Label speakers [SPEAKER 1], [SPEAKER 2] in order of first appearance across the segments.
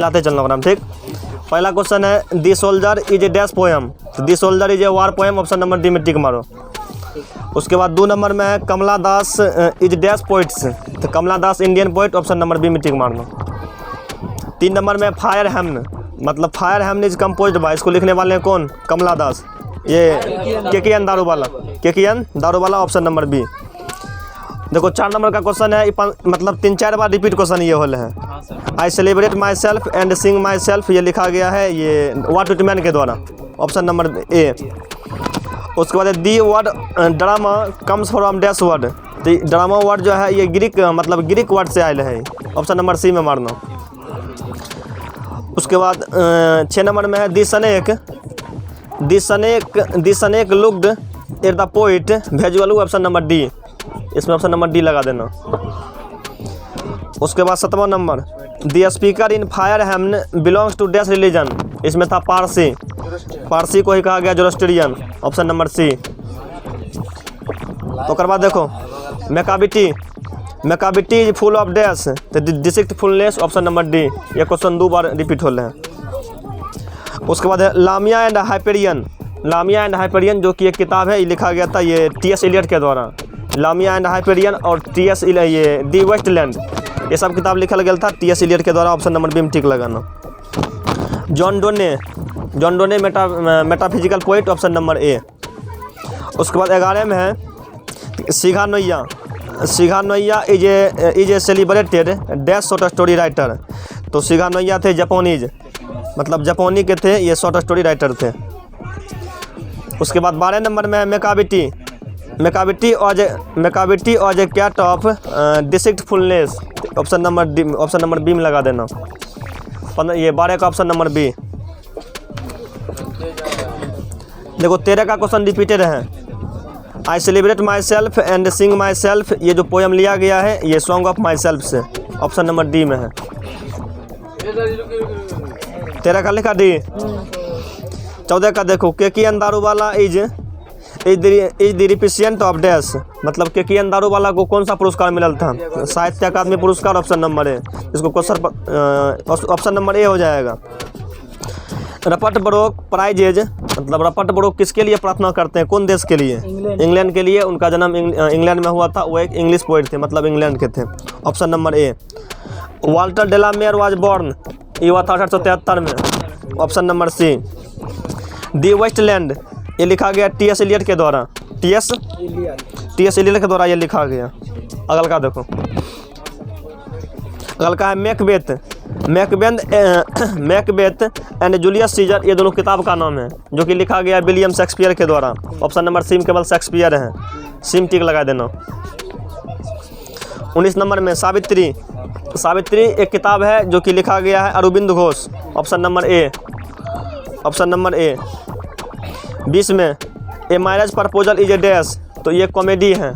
[SPEAKER 1] लाते चलना नाम। ठीक, पहला क्वेश्चन है the soldier is a dash poem, तो the soldier is a war poem, option number D में टिक मारो। उसके बाद 2 नंबर में है Kamala Das is dash poets, तो Kamala Das Indian poet, option number B में टिक मारना। 3 नंबर में फायर हेमन, मतलब fire hymn is composed by, इसको लिखने वाले हैं कौन, कमला दास, ये KKN Daruwalla, KKN Daruwalla, option number B. देखो 4 नंबर का क्वेश्चन है, मतलब 3-4 बार रिपीट क्वेश्चन ये होल है। I celebrate myself and sing myself, ये लिखा गया है ये व्हाट विटमैन के द्वारा, ऑप्शन नंबर ए। उसके बाद the word drama comes from dash word, तो ड्रामा वर्ड जो है ये ग्रीक, मतलब ग्रीक वर्ड से आयल है, ऑप्शन नंबर सी में मारना। उसके बाद 6 नंबर में है the snake looked at the poet visual, option number D, इसमें ऑप्शन नंबर डी लगा देना। उसके बाद 7वां number the speaker in fire hymn belongs to dash religion, इसमें था पारसी, पारसी को ही कहा गया जोरोस्ट्रियन, ऑप्शन नंबर सी। तो कर बाद देखो मैकाबिटी इज फुल ऑफ डैश, तो district fullness, option number D, ये क्वेश्चन 2 बार रिपीट हो रहे हैं। उसके बाद है लामिया एंड हाइपेरियन, जो कि एक किताब है, ये लिखा गया था ये टी.एस. एलियट के द्वारा, लामिया एंड हाइपेरियन और टी.एस. ये दी वेस्टलैंड, ये सब किताब लिखा गया था टी.एस. एलियट के द्वारा, ऑप्शन नंबर बी में टिक लगाना। John Donne metaphysical poet, option number A. उसके बाद 11 में है Shiga Naoya is a celebrated dash short story writer, तो सीघा नोइया थे जापानीज, मतलब जापानी के थे, ये शॉर्ट स्टोरी राइटर थे। उसके बाद 12 नंबर में है Macavity as a cat of deceitfulness, option number B में लगा देना। ये 12 का ऑप्शन नंबर बी। देखो 13 का क्वेश्चन रिपीटेड है, I celebrate myself and sing myself, ये जो पोएम लिया गया है ये सॉन्ग ऑफ माई सेल्फ से, ऑप्शन नंबर डी में है। 13 का लिखा डी। 14 का देखो KKN Daruwalla is the recipient of dash, मतलब केकेएन दारूवाला को कौन सा पुरस्कार मिलल था, साहित्य अकादमी पुरस्कार, ऑप्शन नंबर ए, इसको क्वेश्चन ऑप्शन नंबर ए हो जाएगा। रपर्ट ब्रोक प्राइजेज, मतलब रपर्ट ब्रोक किसके लिए प्रार्थना करते हैं, कौन देश के लिए, इंग्लैंड के लिए, उनका जन्म इंग्लैंड में हुआ था, वो एक इंग्लिश पोइट थे, मतलब इंग्लैंड के थे, option number A. Walter de la Mare was born, ये हुआ था 1873 में, option number C. The Wasteland, ये लिखा गया टी.एस. एलियट के द्वारा, टी.एस. एलियट के द्वारा ये लिखा गया। अगल का देखो, अगल का है मैकबेथ एंड जूलियस सीजर, ये दोनों किताब का नाम है, जो कि लिखा गया विलियम शेक्सपियर के द्वारा, ऑप्शन नंबर सी में केवल शेक्सपियर है, सी में टिक लगा देना। 19 नंबर में सावित्री एक किताब है जो कि लिखा गया है Arvind Ghosh, option number A. 20 में a marriage proposal is a dash, तो ये कॉमेडी है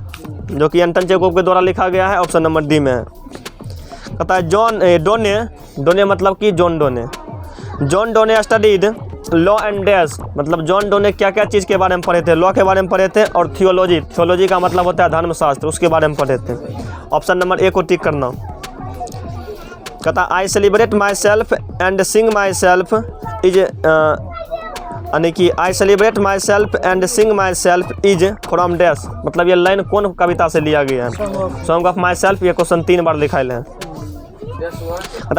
[SPEAKER 1] जो कि एंटन चेखोव के द्वारा लिखा गया है, ऑप्शन नंबर डी में है। कहता है डोने मतलब कि John Donne studied law and dash, मतलब जॉन डोने क्या क्या चीज़ के बारे में पढ़े थे, लॉ के बारे में पढ़े थे, और थियोलॉजी का मतलब होता है धर्मशास्त्र, उसके बारे में पढ़े थे, ऑप्शन नंबर ए को टिक करना। कहता I celebrate myself and sing myself is, यानी कि I celebrate myself and sing myself is from dash, मतलब ये लाइन कौन कविता से लिया गया है, सॉन्ग ऑफ माई सेल्फ, ये क्वेश्चन 3 बार लिखाइल है।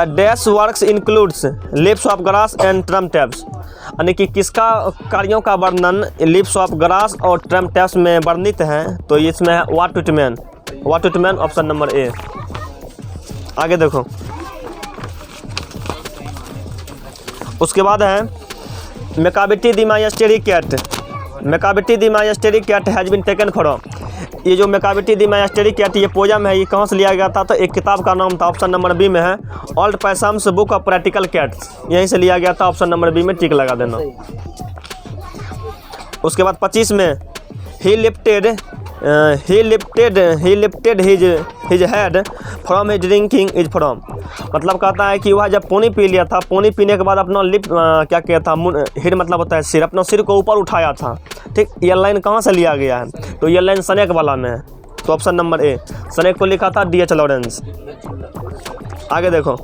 [SPEAKER 1] Dash works includes leaves of grass and drum taps, यानी कि किसका कार्यों का वर्णन लिप्स ऑफ ग्रास और ट्रम टैप्स में वर्णित है, तो इसमें है Walt Whitman, option number A. आगे देखो, उसके बाद है Macavity the mystery cat has been taken from, ये जो मैकाबिटी द माइस्टेरी कैट ये पोयम है, ये कहाँ से लिया गया था, तो एक किताब का नाम था, ऑप्शन नंबर बी में है Old Possum's book of practical cats, यहीं से लिया गया था, ऑप्शन नंबर बी में टिक लगा देना। उसके बाद 25 में ही lifted his head from his drinking is from, मतलब कहता है कि वह जब पानी पी लिया था, पानी पीने के बाद अपना लिप क्या किया था, हेड मतलब होता है सिर, अपना सिर को ऊपर उठाया था। ठीक, ये लाइन कहाँ से लिया गया है, तो ये लाइन सनेक वाला में है, तो ऑप्शन नंबर ए, सनेक को लिखा था D.H. लॉरेंस। आगे देखो,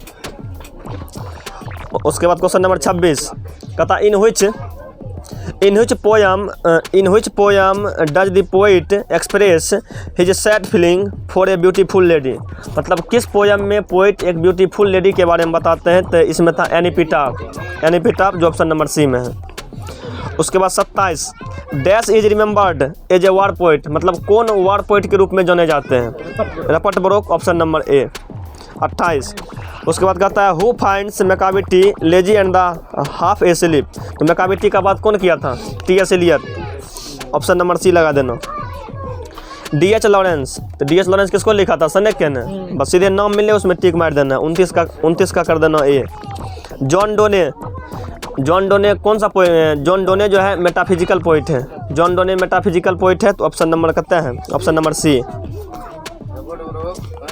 [SPEAKER 1] उसके बाद क्वेश्चन नंबर 26 कहता इन which poem does the poet express his sad feeling for a beautiful lady। मतलब किस पोयम में पोइट एक ब्यूटीफुल लेडी के बारे में बताते हैं। तो इसमें था एनीपिटाफ जो ऑप्शन नंबर सी में है। उसके बाद 27 dash is remembered as a war poet, मतलब कौन वार पोइट के रूप में जाने जाते हैं। रपट ब्रोक ऑप्शन नंबर ए। 28 उसके बाद कहता है who finds Macavity lazy and the half asleep. तो मैकाविटी का बात कौन किया था? TS. Eliot, option number C लगा देना। डी.एच. लॉरेंस, तो डी.एच. लॉरेंस किसको लिखा था? सेनेका ने। बस सीधे नाम मिले उसमें टिक मार देना। 29 का कर देना ए। जॉन डोने कौन सा पोइट है? जॉन डोने जो है मेटाफिजिकल पोइट है। जॉन डोने मेटाफिजिकल पोइट है। तो ऑप्शन नंबर कहते हैं option number C,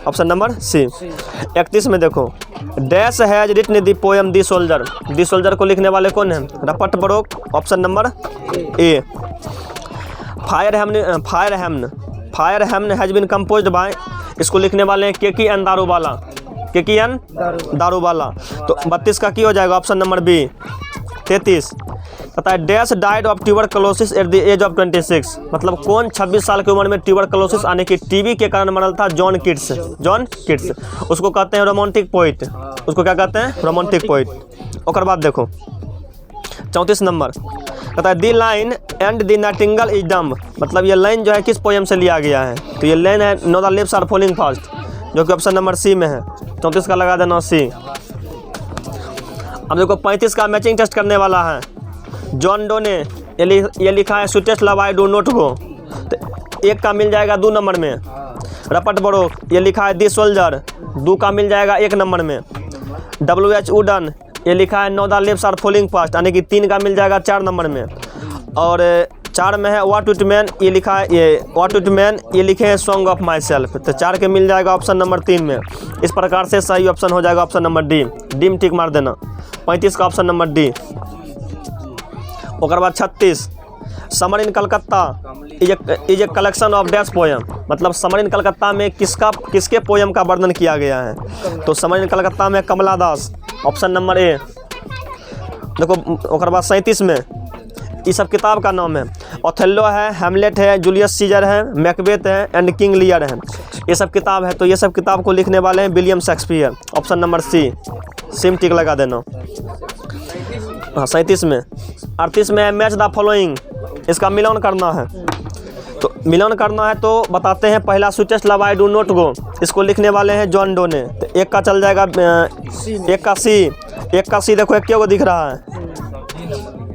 [SPEAKER 1] option number C. 31 में देखो dash has written the poem the soldier. The soldier को लिखने वाले कौन हैं? Rupert Brooke, option number A. Fire hymn has been composed by, इसको लिखने वाले हैं के.की.एन. दारूवाला। तो 32 का की हो जाएगा? Option number B. 33 पता है dash died of tuberculosis at the age of 26, मतलब कौन 26 साल की उम्र में ट्यूबरकुलोसिस आने की टीबी के कारण मरल था? John Keats. उसको कहते हैं रोमांटिक पोइट। उसको क्या कहते हैं? Romantic poet. और बाद देखो 34 नंबर कहता है the line and the nightingale is dumb, मतलब ये लाइन जो है किस पोएम से लिया गया है? तो ये लाइन है no the leaves are falling fast, जो कि ऑप्शन नंबर सी में है। 34 का लगा देना सी। अब देखो 35 का मैचिंग टेस्ट करने वाला है। जॉन डोने ये लिखा है sweetest love I do not go, तो 1 का मिल जाएगा 2 नंबर में। रपट ब्रोक ये लिखा है दी सोल्जर, 2 का मिल जाएगा 1 नंबर में। W.H. वुडन ये लिखा है no the leaves are falling fast, यानी कि 3 का मिल जाएगा 4 नंबर में। और 4 में है व्हाट विट मैन, ये लिखा है व्हाट विट मैन ये लिखे हैं सॉन्ग ऑफ माई सेल्फ, तो 4 के मिल जाएगा ऑप्शन नंबर 3 में। इस प्रकार से सही ऑप्शन हो जाएगा ऑप्शन नंबर डी। डी में टिक मार देना। 35 का ऑप्शन नंबर डी। और बाद 36 summer in Calcutta is a collection of dash poem, मतलब समर इन कलकत्ता में किसके पोएम का वर्णन किया गया है? तो समर इन कलकत्ता में कमला दास, ऑप्शन नंबर ए। देखो और बाद 37 में ये सब किताब का नाम है। ओथेलो है, हैमलेट है, जूलियस सीजर है, मैकबेथ है एंड किंग लियर है। ये सब किताब है। तो ये सब किताब को लिखने वाले हैं William Shakespeare, option number C. सिम टिक लगा देना। हाँ 37 में। 38 में मैच द फॉलोइंग, इसका मिलान करना है। तो मिलान करना है तो बताते हैं पहला sweetest love I do not go, इसको लिखने वाले हैं जॉन डोने। तो 1 का चल जाएगा 1 का सी। देखो 1 को दिख रहा है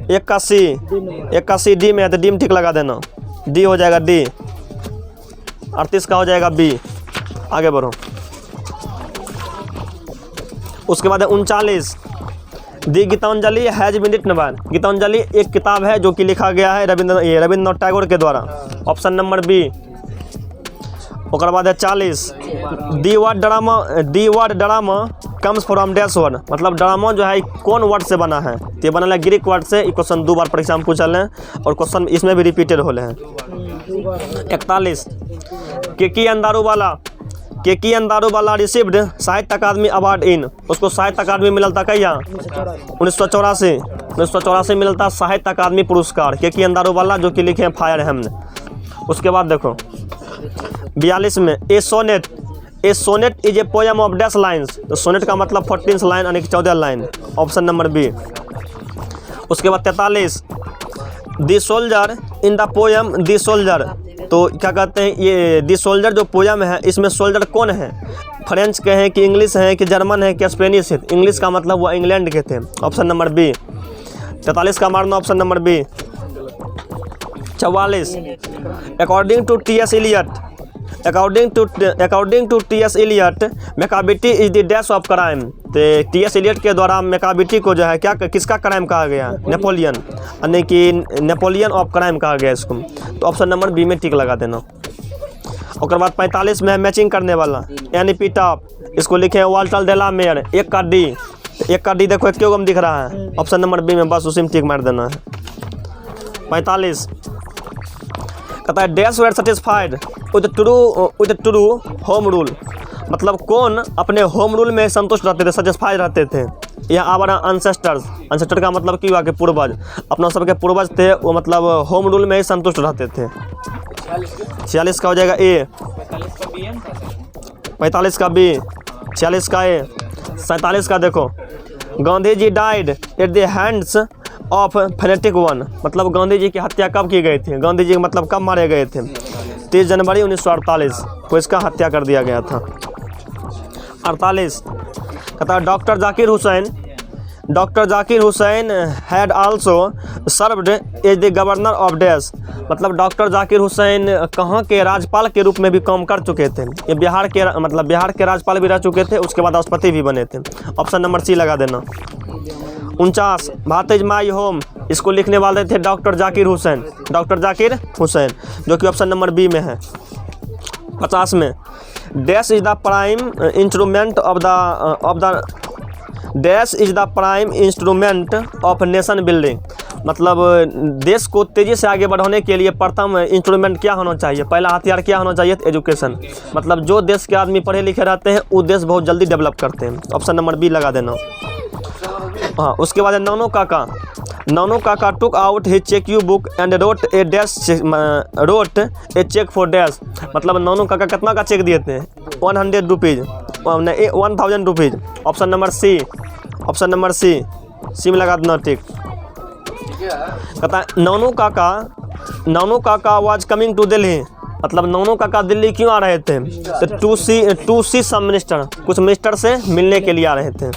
[SPEAKER 1] 1 का सी डी में है, तो डी में ठीक लगा देना। डी हो जाएगा डी। 38 का हो जाएगा बी। आगे बढ़ो। उसके बाद 39 the Gitanjali has been written by. Gitanjali एक किताब है जो कि लिखा गया है रविंद्रनाथ टैगोर के द्वारा, ऑप्शन नंबर बी। और बाद है 40 दी word drama comes from dash word, मतलब ड्रामा जो है कौन वर्ड से बना है? तो ये बना है ग्रीक वर्ड से। क्वेश्चन 2 बार परीक्षा में पूछल है और क्वेश्चन इसमें भी रिपीटेड होले हैं। 41 के.की.एन. दारूवाला रिसीव्ड साहित्य अकादमी अवार्ड इन, उसको साहित्य अकादमी मिलल था कहिया? 1984 मिलता साहित्य अकादमी पुरस्कार के.की.एन. दारूवाला, जो कि लिखे हैं फायर हेमन। उसके बाद देखो 42 में a sonnet is a poem of dash lines, तो सोनेट का मतलब 14 लाइन यानी कि 14 लाइन, ऑप्शन नंबर बी। उसके बाद 43 दी soldier in the poem the soldier, तो क्या कहते हैं ये दी सोल्जर जो पोएम है इसमें सोल्जर कौन है? फ्रेंच के हैं कि इंग्लिश है कि जर्मन है कि स्पेनिश है? इंग्लिश का मतलब वो इंग्लैंड के थे, ऑप्शन नंबर बी। 43 का मारना option number B. 44 according to TS. Eliot Macavity is the dash of crime, तो टी.एस. एलियट के द्वारा मैकाविटी को जो है क्या किसका क्राइम कहा गया? नेपोलियन, यानी कि नेपोलियन ऑफ क्राइम कहा गया इसको। तो ऑप्शन नंबर बी में टिक लगा देना। और बाद 45 में मैचिंग करने वाला एनीपिटाफ, इसको लिखे हैं वाल्टर डेलामेयर। 1 का डी, 1 का डी देखो 1 को दिख रहा है, ऑप्शन नंबर बी में, बस उसी में टिक मार देना है। 45 कहता है dash were satisfied with true home rule, मतलब कौन अपने होम रूल में संतुष्ट रहते थे, सेटिस्फाइड रहते थे? यहाँ आवर अनसेस्टर्स, अनसेस्टर का मतलब की हुआ कि पूर्वज, अपना सबके पूर्वज थे वो मतलब होम रूल में ही संतुष्ट रहते थे। 46 का हो जाएगा ए, 45 का बी, 46 का ए, 47 का देखो, Gandhi ji died at the hands of fanatic one, मतलब गांधी जी की हत्या कब की गई थी, गांधी जी मतलब कब मारे गए थे, 30 जनवरी 1948 को इसका हत्या कर दिया गया था। 48 कहता है doctor Zakir Hussain had also served as the governor of dash, मतलब डॉक्टर जाकिर हुसैन कहाँ के राज्यपाल के रूप में भी काम कर चुके थे, ये बिहार के मतलब बिहार के राज्यपाल भी रह चुके थे, उसके बाद राष्ट्रपति भी बने थे। ऑप्शन नंबर सी लगा देना। 49 भारत इज माई होम, इसको लिखने वाले थे डॉक्टर जाकिर हुसैन जो कि ऑप्शन नंबर बी में है। 50 में dash is the prime instrument of nation building, मतलब देश को तेज़ी से आगे बढ़ाने के लिए प्रथम इंस्ट्रूमेंट क्या होना चाहिए, पहला हथियार क्या होना चाहिए, एजुकेशन, मतलब जो देश के आदमी पढ़े लिखे रहते हैं वो देश बहुत जल्दी डेवलप करते हैं। ऑप्शन नंबर बी लगा देना। हाँ, उसके बाद Nano Kaka took out his cheque you book and wrote a cheque for dash, मतलब नानो काका कितना का चेक दिए थे, 100 rupees, 1000 rupees. Option number C में लगा देना टिक। कहता है नानो काका वाज कमिंग टू दिल्ली, मतलब नानो काका दिल्ली क्यों आ रहे थे, टू सी सम मिनिस्टर, कुछ मिनिस्टर से मिलने के लिए आ रहे थे।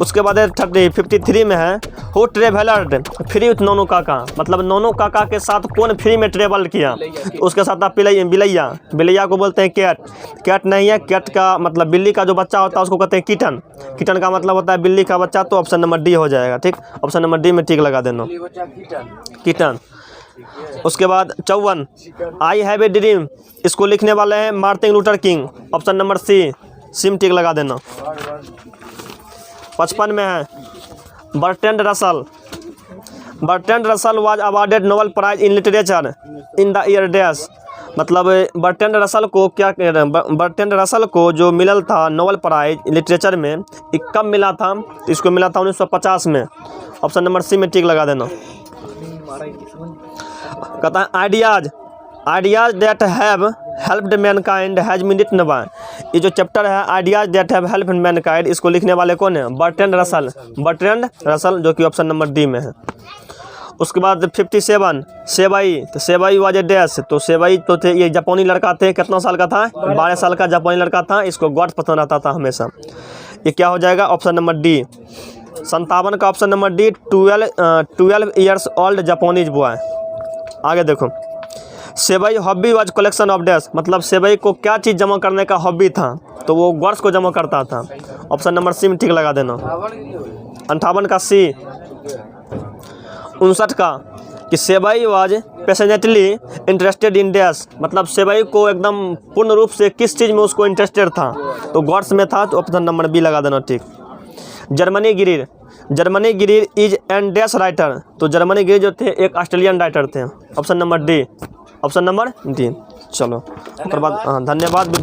[SPEAKER 1] उसके बाद 53 में है हु ट्रेवलर्ड फ्री विथ नोनो काका, मतलब नोनो काका के साथ कौन फ्री में ट्रेवल किया, उसके साथ आप बिलैया को बोलते हैं कैट नहीं है, कैट का मतलब बिल्ली का जो बच्चा होता है उसको कहते हैं किटन का मतलब होता है बिल्ली का बच्चा, तो ऑप्शन नंबर डी हो जाएगा। ठीक, ऑप्शन नंबर डी में ठीक लगा देना, किटन। उसके बाद 54 आई हैव ए ड्रीम, इसको लिखने वाले हैं Martin Luther King, option number C में टिक लगा देना। 55 में है Bertrand Russell was awarded Nobel prize in literature in the year dash, मतलब बर्ट्रैंड रसल को जो मिलल था नोबेल प्राइज लिटरेचर में, कब मिला था, इसको मिला था 1950 में। ऑप्शन नंबर सी में टिक लगा देना। कहता है ideas that have helped Mankind has made it नवा, ये जो चैप्टर है ideas that have helped Mankind, इसको लिखने वाले कौन है, बर्ट्रैंड रसल जो कि ऑप्शन नंबर डी में है। उसके बाद 57 सेवाई, तो सेवाई वाज ए डैश, तो सेवाई तो थे ये जापानी लड़का थे, कितना साल का था, 12 साल का जापानी लड़का था, इसको गॉड पसंद आता था हमेशा, ये क्या हो जाएगा, ऑप्शन नंबर डी। 57 का option number D 12 years old Japanese boy. आगे देखो Sawai hobby was collection of dash, मतलब सेवई को क्या चीज़ जमा करने का हॉबी था, तो वो वर्ड्स को जमा करता था। ऑप्शन नंबर सी में ठीक लगा देना। 58 का सी। 59 का कि Sawai was passionately interested in dash, मतलब सेवई को एकदम पूर्ण रूप से किस चीज़ में उसको इंटरेस्टेड था, तो गॉड्स में था, तो ऑप्शन नंबर बी लगा देना। ठीक। Germaine Greer is an dash writer, तो जर्मनी गिरीर जो थे एक ऑस्ट्रेलियन राइटर थे, ऑप्शन नंबर डी। चलो, धन्यवाद वीडियो।